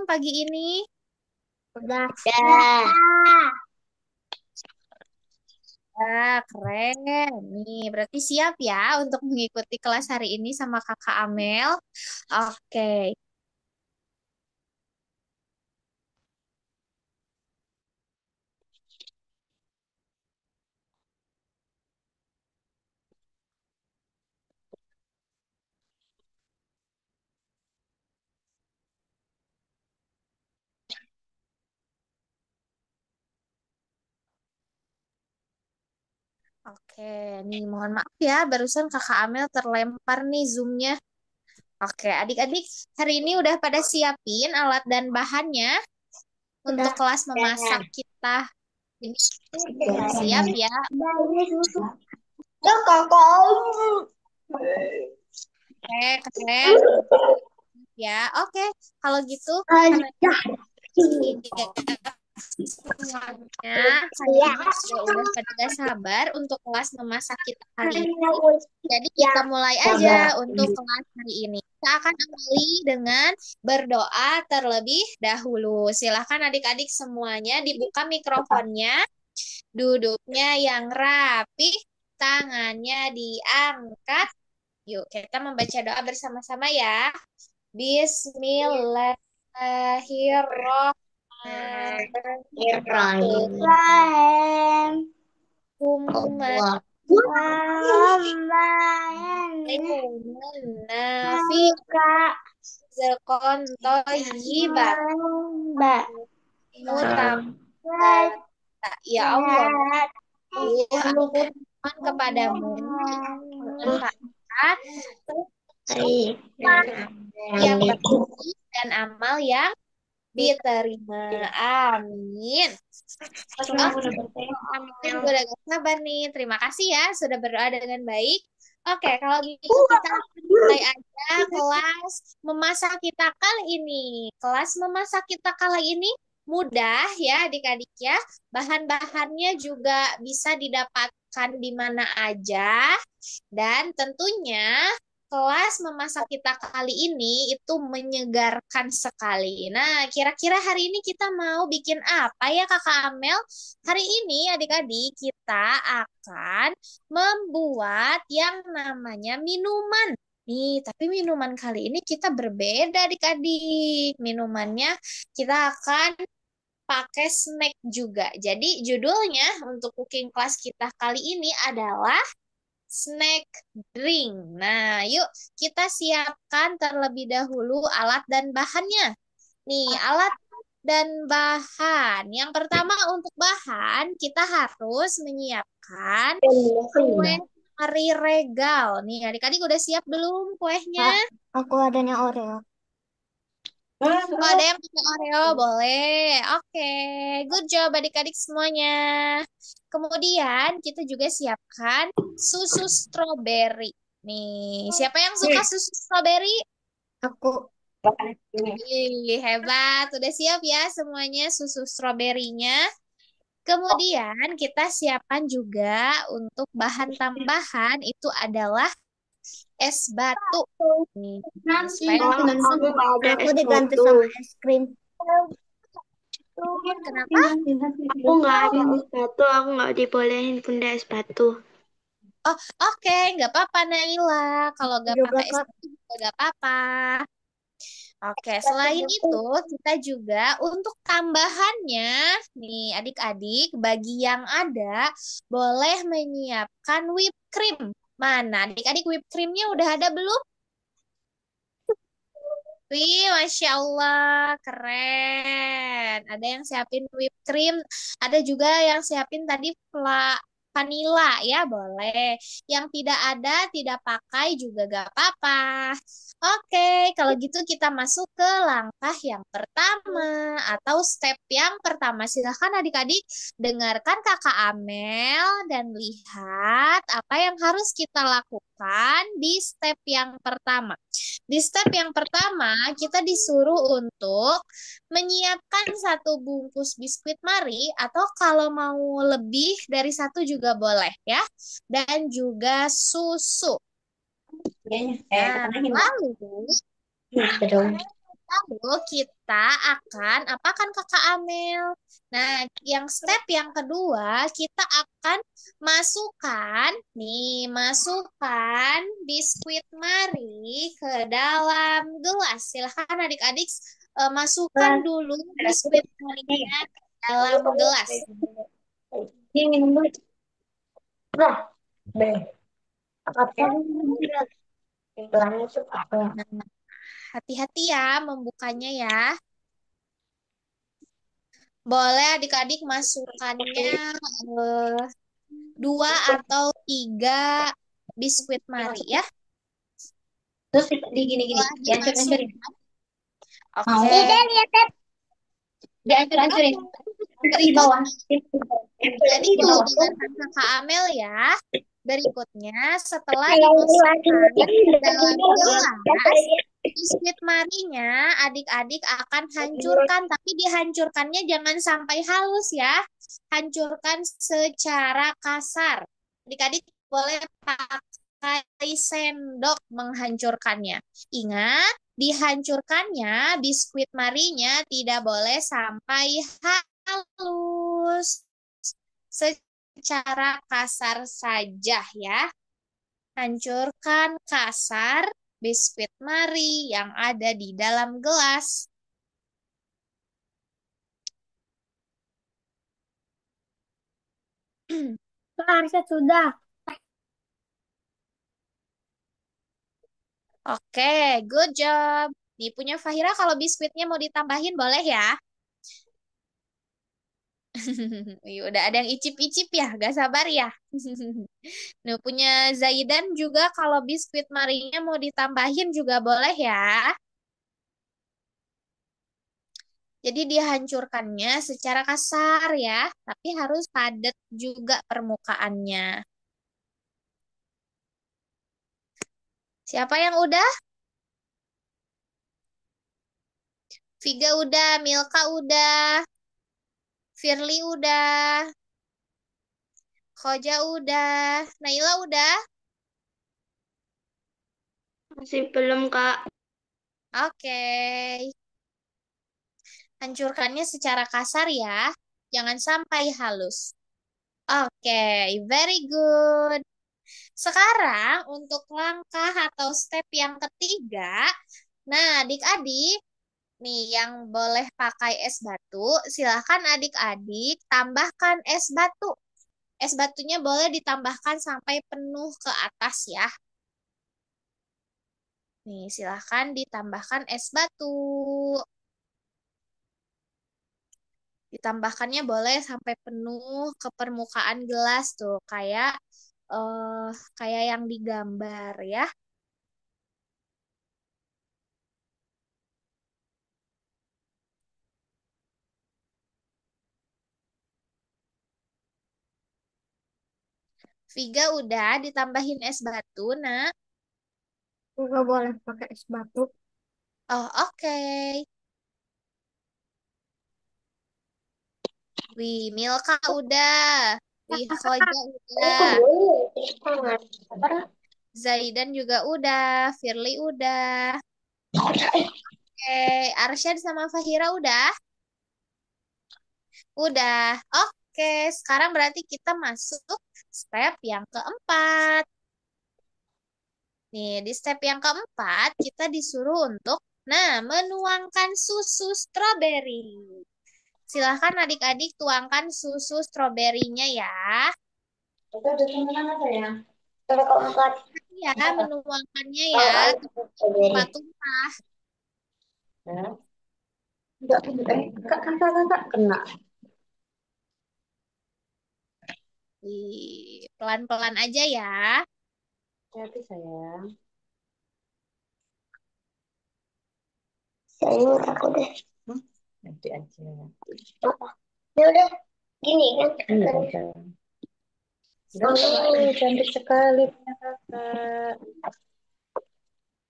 pagi ini? Udah. Ya, Keren. Nih, berarti siap ya untuk mengikuti kelas hari ini sama Kakak Amel. Oke. Oke, nih mohon maaf ya, barusan Kakak Amel terlempar nih Zoom-nya. Oke, adik-adik, hari ini udah pada siapin alat dan bahannya untuk Udah. kelas memasak ya. kita ini. Siap ya? Tuh kakak. Oke, keren. Ya, oke. Kalau gitu, karena semuanya kayaknya udah pada gak sabar untuk kelas memasak kita hari ini. Jadi kita mulai aja untuk kelas hari ini. Kita akan awali dengan berdoa terlebih dahulu. Silahkan adik-adik semuanya dibuka mikrofonnya, duduknya yang rapi, tangannya diangkat. Yuk, kita membaca doa bersama-sama ya. Bismillahirrahmanirrahim. Ibrahim. Nafi Zalkontoyibat Mbak. Mutambat. Ya Allah, aku mohon kepadamu bermanfaat yang baik dan amal yang diterima. Amin. Oke, Amin. Gue udah gak sabar nih. Terima kasih ya sudah berdoa dengan baik. Oke, kalau gitu kita akan mulai aja kelas memasak kita kali ini. Kelas memasak kita kali ini mudah ya adik-adik ya. Bahan-bahannya juga bisa didapatkan di mana aja. Dan tentunya kelas memasak kita kali ini itu menyegarkan sekali. Nah, kira-kira hari ini kita mau bikin apa ya Kakak Amel? Hari ini adik-adik kita akan membuat yang namanya minuman. Nih, tapi minuman kali ini kita berbeda adik-adik. Minumannya kita akan pakai snack juga. Jadi judulnya untuk cooking class kita kali ini adalah snack drink. Nah, yuk kita siapkan terlebih dahulu alat dan bahannya. Nih, alat dan bahan. Yang pertama untuk bahan, kita harus menyiapkan kue Mari Regal. Nih, adik-adik udah siap belum kuehnya? Kak, aku adanya Oreo. Oh, ada yang pakai Oreo, boleh. Oke, good job adik-adik semuanya. Kemudian kita juga siapkan susu stroberi. Nih, siapa yang suka susu stroberi? Aku Ih, hebat. Udah siap ya semuanya susu stroberinya. Kemudian kita siapkan juga untuk bahan tambahan itu adalah es batu. Nih, supaya aku diganti sama es krim. kenapa? Aku nggak ada es batu, aku nggak dibolehin bunda es batu. Oh, oke, nggak apa-apa Naila. Kalau nggak Juga pakai es Kak. batu juga nggak apa-apa. Oke, selain itu kita juga untuk tambahannya, nih adik-adik, bagi yang ada, boleh menyiapkan whipped cream. Mana adik-adik whipped creamnya udah ada belum? Wih, Masya Allah, keren. Ada yang siapin whipped cream, ada juga yang siapin tadi vanilla, ya boleh. Yang tidak ada, tidak pakai juga gak apa-apa. Oke, kalau gitu kita masuk ke langkah yang pertama atau step yang pertama. Silahkan adik-adik dengarkan Kakak Amel dan lihat apa yang harus kita lakukan di step yang pertama. Di step yang pertama, kita disuruh untuk menyiapkan satu bungkus biskuit Mari atau kalau mau lebih dari satu juga boleh ya. Dan juga susu. Nah, lalu Lalu kita akan apakan Kakak Amel? Nah, step yang kedua kita akan masukkan biskuit mari ke dalam gelas. Silahkan adik-adik masukkan dulu biskuit marinya ke dalam gelas. Ini minum dulu. Nah, Nah, hati-hati ya membukanya ya. Boleh adik-adik masukkannya 2 atau 3 biskuit mari ya. Terus di gini-gini, Setelah dihancur-hancurin. dimasukkan, Mau. oke. lihat, Ted. Dihancur-hancurin. Di Berikut, bawah. jadi Di bawah. dengarkan Kakak Amel ya. Berikutnya, setelah dimasukkan ke dalam gelas, biskuit marinya adik-adik akan hancurkan, tapi dihancurkannya jangan sampai halus ya. Hancurkan secara kasar. Adik-adik boleh pakai sendok menghancurkannya. Ingat, dihancurkannya biskuit marinya tidak boleh sampai halus. Secara kasar saja ya. Hancurkan kasar biskuit mari yang ada di dalam gelas. Harusnya sudah. Oke, good job. Nih punya Fahira kalau biskuitnya mau ditambahin boleh ya. Udah ada yang icip-icip ya, gak sabar ya. Nah, punya Zaidan juga kalau biskuit marinya mau ditambahin juga boleh ya. Jadi dihancurkannya secara kasar ya, tapi harus padat juga permukaannya. Siapa yang udah? Viga udah, Milka udah, Firly udah, Khoja udah, Naila udah. Masih belum, Kak. Oke. Hancurkannya secara kasar ya, jangan sampai halus. Oke, very good. Sekarang untuk langkah atau step yang ketiga, nah adik-adik, nih yang boleh pakai es batu, silahkan adik-adik tambahkan es batu. Es batunya boleh ditambahkan sampai penuh ke atas ya. Nih, silahkan ditambahkan es batu. Ditambahkannya boleh sampai penuh ke permukaan gelas tuh, eh kayak yang digambar ya. Viga udah ditambahin es batu, nak. Nggak boleh pakai es batu. Oh, oke. Wih, Milka udah. Wih, Khoja udah. Zaidan juga udah. Firly udah. Oke, Arsyad sama Fahira udah? Udah. Oke, sekarang berarti kita masuk step yang keempat. Nih, di step yang keempat, kita disuruh untuk, menuangkan susu stroberi. Silahkan adik-adik tuangkan susu stroberinya ya. Itu udah temenan apa ya? Coba kalau empat. Ya, menuangkannya ya. Tumpah-tumpah. Enggak, kak, kakak kena. Pelan-pelan aja ya. Hati sayang. Sayang aku deh. Nanti aja. Apa? Ya udah, gini kan? Oh, cantik sekali punya kakak.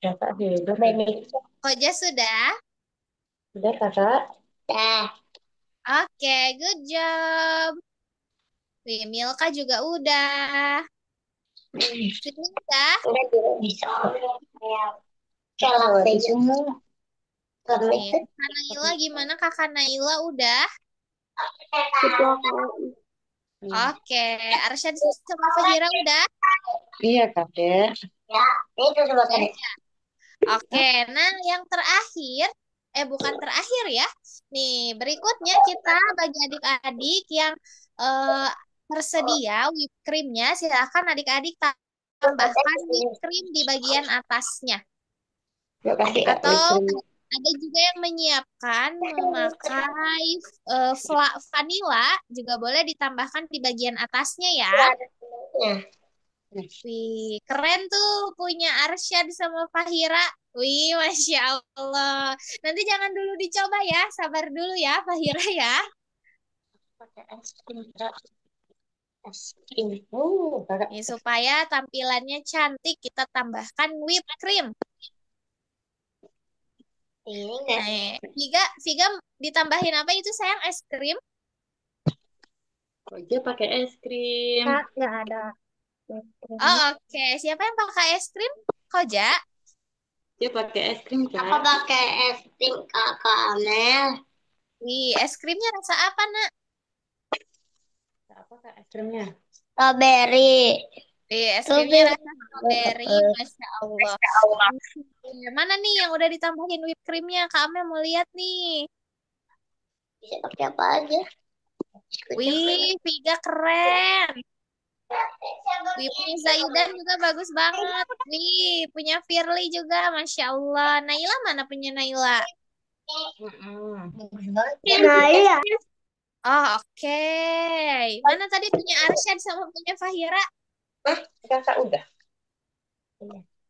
Kakak hidup. Koja sudah? Sudah kakak? Dah. Oke, good job. Wih, Milka juga udah. Sudah? Udah juga bisa. Kalau semua. Nih, Kakak Naila gimana? Kakak Naila udah? Oke, Arsyad sama Fahira udah? Iya, Kakek. Ya, itu coba Udah. Oke, nah yang terakhir, bukan terakhir ya. Nih, berikutnya kita bagi adik-adik yang eh, tersedia whipped creamnya, silakan adik-adik tambahkan whipped cream di bagian atasnya. Yuk kasih Kak Atau whipped cream. ada juga yang menyiapkan memakai vanila, juga boleh ditambahkan di bagian atasnya ya. Ya, ada semuanya. Wih, keren tuh punya Arsyad sama Fahira. Wih, Masya Allah. Nanti jangan dulu dicoba ya, sabar dulu ya Fahira ya. Pakai es krim, Kak. Es krim. Kakak. Nih, supaya tampilannya cantik, kita tambahkan whipped cream. Ini enggak. Nah, Viga ditambahin apa itu sayang? Es krim? Kok dia pakai es krim? Kak, nggak ada Oh, krimnya. oke. Siapa yang pakai es krim? Koja? Dia pakai es krim, Kak. Aku pakai es krim, Kakak Amel. Wih, es krimnya rasa apa, Nak? Apa Kak es krimnya? Strawberry. Wih, es krimnya Strawberry. rasa strawberry. Masya Allah. Oke, mana nih yang udah ditambahin whipped creamnya? Kak Amel mau lihat nih. Bisa pakai apa aja? Wih, Viga keren. Wih, punya Zaidan juga bagus banget. Wih, punya Firly juga. Masya Allah. Naila mana punya Naila? Nah, iya. Oh, oke. Mana tadi punya Arsyad sama punya Fahira? Hah? Kakak udah.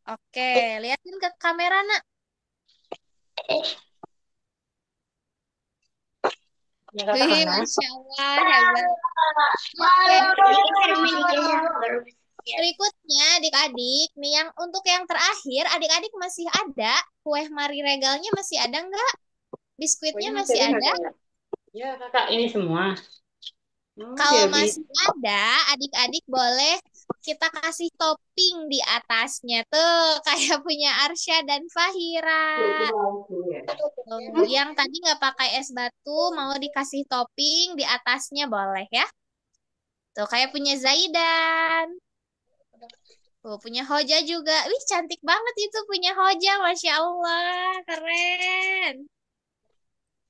Oke, liatin ke kamera, Nak. Ya kakak Wih, mana? Masya Allah, hebat. Oke, berikutnya adik-adik, nih yang untuk yang terakhir, adik-adik masih ada kue Mari Regalnya masih ada nggak? Biskuitnya Kuenya masih masih ada nggak ada? Kak? Ya kakak ini semua. Oh, Kalau dia masih ada, adik-adik boleh kita kasih topping di atasnya tuh, kayak punya Arsya dan Fahira. Yang tadi nggak pakai es batu, mau dikasih topping di atasnya boleh ya. Tuh, kayak punya Zaidan. Tuh, punya Hoja juga. Wih, cantik banget itu punya Hoja. Masya Allah, keren.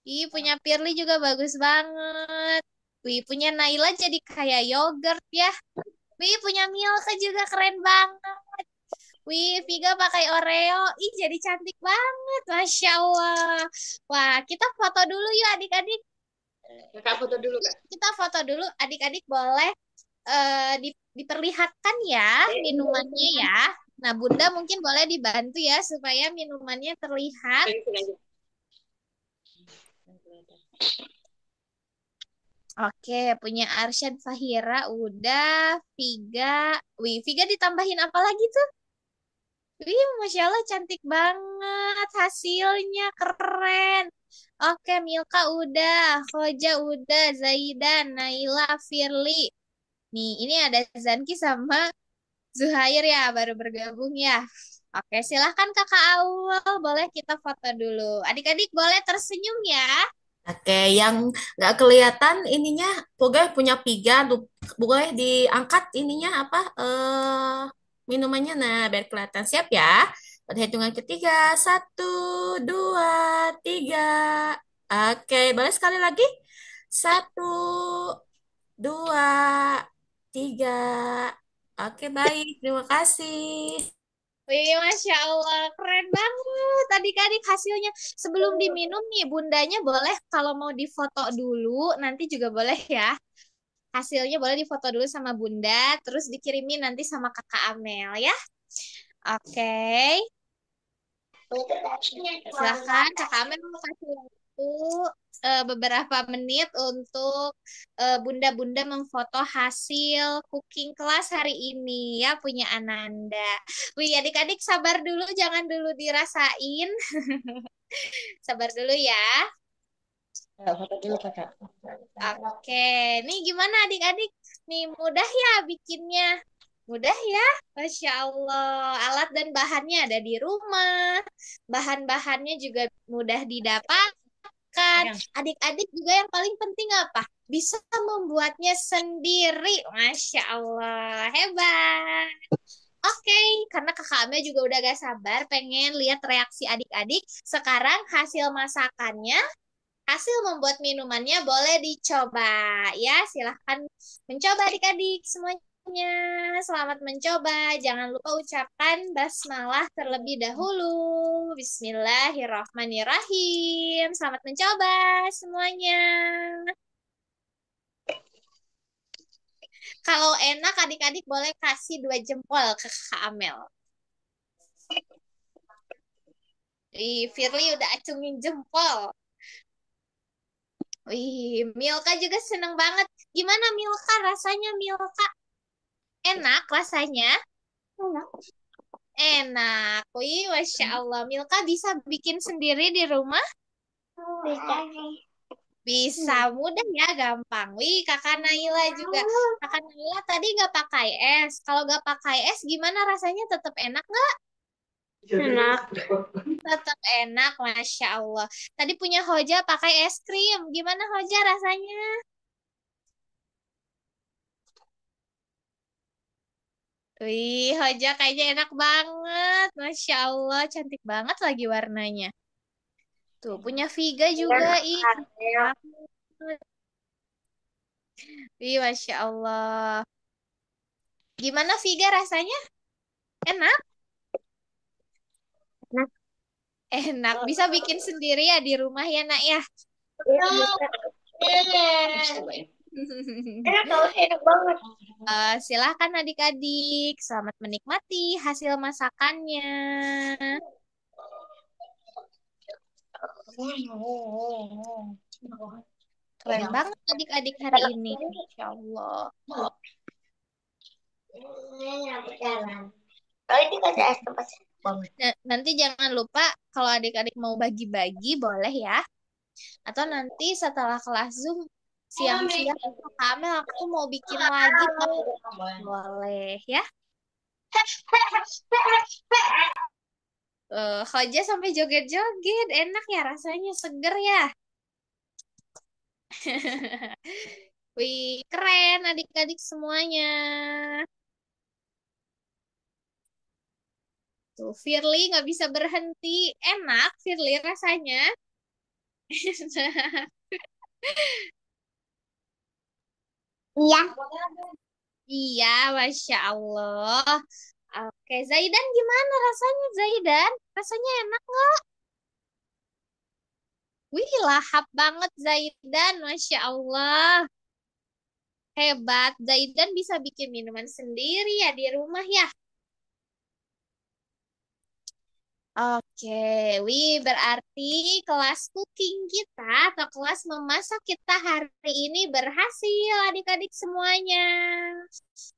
Ih, punya Pirli juga bagus banget. Wih, punya Naila jadi kayak yogurt ya. Wih, punya Milka juga keren banget. Wih, Viga pakai Oreo. Ih, jadi cantik banget. Masya Allah. Wah, kita foto dulu yuk adik-adik. kakak foto dulu Kak. Kita foto dulu. Adik-adik boleh diperlihatkan ya minumannya ya. Nah, Bunda mungkin boleh dibantu ya supaya minumannya terlihat. Oke, punya Arsyad Fahira udah, Viga. Wih, Viga ditambahin apa lagi tuh? Wih, Masya Allah cantik banget hasilnya, keren. Oke, Milka udah, Khoja udah, Zaidan, Naila, Firly. Nih, ini ada Zanki sama Zuhair ya, baru bergabung ya. Oke, silahkan Kakak Awal, boleh kita foto dulu. Adik-adik boleh tersenyum ya. Oke, yang nggak kelihatan ininya, pokoknya punya piga, pokoknya diangkat ininya apa minumannya, nah biar kelihatan siap ya. Pada hitungan ketiga, satu, dua, tiga. Oke, boleh sekali lagi. Satu, dua, tiga. Oke, baik, terima kasih. Wih, Masya Allah, keren banget. Adik-adik hasilnya sebelum diminum nih, bundanya boleh kalau mau difoto dulu, nanti juga boleh ya. Hasilnya boleh difoto dulu sama bunda, terus dikirimin nanti sama kakak Amel ya. Oke, silahkan kakak Amel mau kasih waktu beberapa menit untuk bunda-bunda memfoto hasil cooking kelas hari ini ya punya Ananda. Wih, adik-adik sabar dulu, jangan dulu dirasain. Sabar dulu ya. Foto dulu kakak. Oke, nih gimana adik-adik? Nih mudah ya bikinnya. Mudah ya, Masya Allah. Alat dan bahannya ada di rumah. Bahan-bahannya juga mudah didapatkan. Adik-adik juga yang paling penting apa? Bisa membuatnya sendiri. Masya Allah, hebat. Oke, karena kakak Amel juga udah gak sabar pengen lihat reaksi adik-adik. Sekarang hasil masakannya, hasil membuat minumannya boleh dicoba. Ya, silahkan mencoba adik-adik semuanya. Selamat mencoba. Jangan lupa ucapkan basmalah terlebih dahulu. Bismillahirrahmanirrahim. Selamat mencoba semuanya. Kalau enak adik-adik boleh kasih 2 jempol ke kakak Amel. Firly udah acungin jempol. Milka juga seneng banget. Gimana Milka rasanya Milka? Enak rasanya? Enak. Masya Allah. Milka bisa bikin sendiri di rumah? Bisa. Bisa, mudah ya, gampang. Kakak Naila juga. Kakak Naila tadi nggak pakai es. Kalau nggak pakai es, gimana rasanya? Tetap enak nggak? Enak. Tetap enak, Masya Allah. Tadi punya Hoja pakai es krim. Gimana Hoja rasanya? Hoja kayaknya enak banget. Masya Allah, cantik banget lagi warnanya. Tuh, punya Viga juga. Cantik banget. Masya Allah. Gimana Viga rasanya? Enak? Enak. Enak. Bisa bikin sendiri ya di rumah ya, Nak ya? Enak tau, enak banget. Silahkan adik-adik, selamat menikmati hasil masakannya. Keren banget adik-adik hari ini, Insya Allah. Oh, ini kan ada es tempat banget. Nanti jangan lupa kalau adik-adik mau bagi-bagi boleh ya. Atau nanti setelah kelas Zoom siang-siang kami aku mau bikin lagi boleh ya. Hoja sampai joget-joget, enak ya rasanya, seger ya. Keren adik-adik semuanya. Tuh, Firly nggak bisa berhenti. Enak, Firly rasanya. Iya. Iya, Masya Allah. Oke, Zaidan gimana rasanya, Zaidan? Rasanya enak nggak? Lahap banget Zaidan, Masya Allah. Hebat, Zaidan bisa bikin minuman sendiri ya di rumah ya. Oke, berarti kelas cooking kita atau kelas memasak kita hari ini berhasil adik-adik semuanya.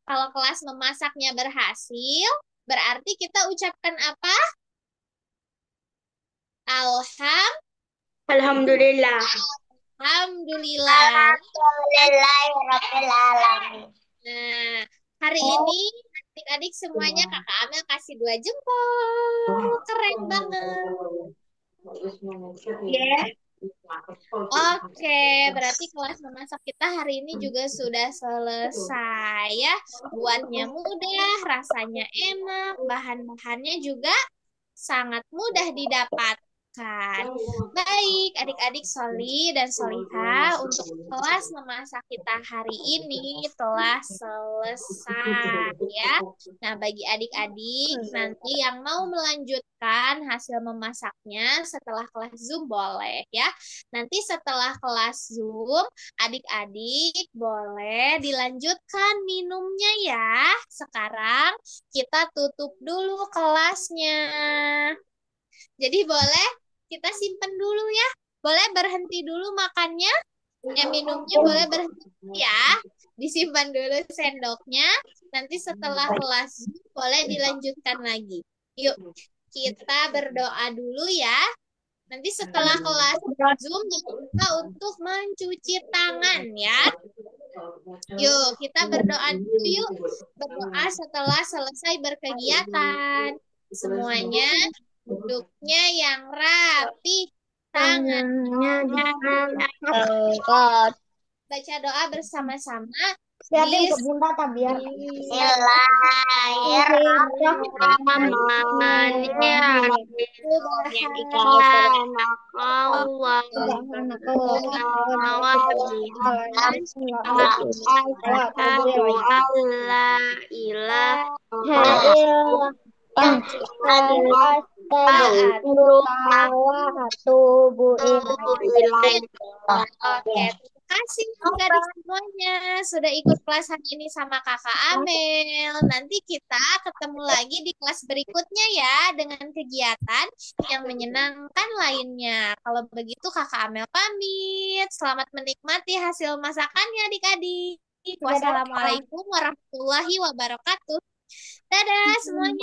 Kalau kelas memasaknya berhasil, berarti kita ucapkan apa? Alhamdulillah. Alhamdulillah. Alhamdulillahirrahmanirrahim. Nah, hari ini adik-adik semuanya kakak Amel kasih 2 jempol. Keren banget. Oke, berarti kelas memasak kita hari ini juga sudah selesai ya. Buatnya mudah, rasanya enak, bahan-bahannya juga sangat mudah didapatkan. Baik, adik-adik Soli dan Soliha, untuk kelas memasak kita hari ini telah selesai ya. Nah, bagi adik-adik nanti yang mau melanjutkan hasil memasaknya setelah kelas Zoom boleh ya. Nanti setelah kelas Zoom, adik-adik boleh dilanjutkan minumnya ya. Sekarang kita tutup dulu kelasnya. Jadi boleh kita simpen dulu ya. Boleh berhenti dulu makannya. Minumnya boleh berhenti ya. Disimpan dulu sendoknya. Nanti setelah kelas boleh dilanjutkan lagi. Yuk, kita berdoa dulu ya. Nanti setelah kelas Zoom jangan lupa untuk mencuci tangan ya. Yuk, kita berdoa dulu yuk. Berdoa setelah selesai berkegiatan. Semuanya duduknya yang rapi. Tangannya Angkat. baca doa bersama-sama. Siapin ke bunda tak biar. Oke, terima kasih adik semuanya sudah ikut kelas hari ini sama Kakak Amel. Nanti kita ketemu lagi di kelas berikutnya ya dengan kegiatan yang menyenangkan lainnya. Kalau begitu Kakak Amel pamit. Selamat menikmati hasil masakannya adik-adik. Wassalamualaikum warahmatullahi wabarakatuh. Dadah semuanya.